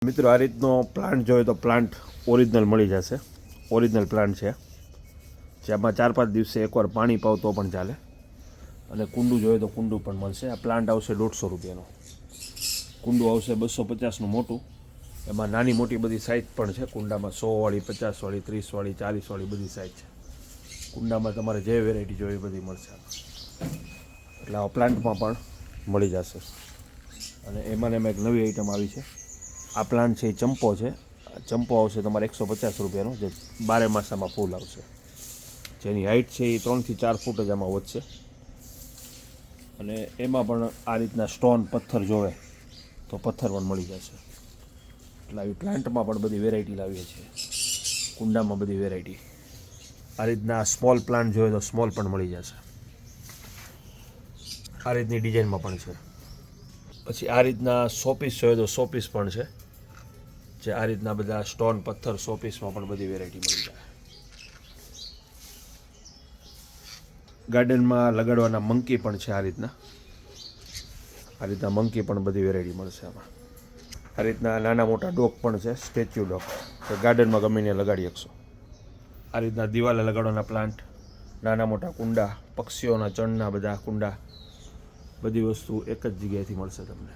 મિત્રો આ રીતનો પ્લાન્ટ જોઈએ તો પ્લાન્ટ ઓરિજિનલ મળી જશે. ઓરિજિનલ પ્લાન્ટ છે જેમાં 4-5 દિવસે એકવાર પાણી પાવ તો પણ ચાલે. અને કુંડું જોઈએ તો કુંડું પણ મળશે. આ પ્લાન્ટ આવશે 150 રૂપિયાનો. કુંડું આવશે 250નું મોટું. એમાં નાની મોટી બધી સાઇઝ પણ છે. કુંડામાં 100 વાળી, 50 વાળી, 30 વાળી, 40 વાળી બધી સાઇઝ છે. કુંડામાં તમારે જે વેરાયટી જોઈએ એ બધી મળશે. એટલે આ પ્લાન્ટમાં પણ મળી જશે. અને એમાં એક નવી આઈટમ આવી છે. આ પ્લાન્ટ છે એ ચંપો છે. ચંપો આવશે તમારે 150 રૂપિયાનો, જે 12 માસામાં ફૂલ આવશે. જેની હાઇટ છે એ 3 થી 4 ફૂટ જ આમાં વધશે. અને એમાં પણ આ રીતના સ્ટોન પથ્થર જોવે તો પથ્થર પણ મળી જશે. એટલે આવી પ્લાન્ટમાં પણ બધી વેરાયટી લાવીએ છીએ. કુંડામાં બધી વેરાયટી. આ રીતના સ્મોલ પ્લાન્ટ જોઈએ તો સ્મોલ પણ મળી જશે. આ રીતની ડિઝાઇનમાં પણ છે. પછી આ રીતના શોપીસ જોઈએ તો શોપીસ પણ છે. જે આ રીતના બધા સ્ટોન પથ્થર શોપીસમાં પણ બધી વેરાયટી મળી જાય. ગાર્ડનમાં લગાડવાના મંકી પણ છે. આ રીતના મંકી પણ બધી વેરાયટી મળશે આમાં. આ રીતના નાના મોટા ડોગ પણ છે. સ્ટેચ્યુ ડોગ તો ગાર્ડનમાં ગમે ત્યાં લગાડી શકશો. આ રીતના દિવાલે લગાડવાના પ્લાન્ટ, નાના મોટા કુંડા, પક્ષીઓના ચણના બધા કુંડા, બધી વસ્તુ એક જ જગ્યાએથી મળશે તમને.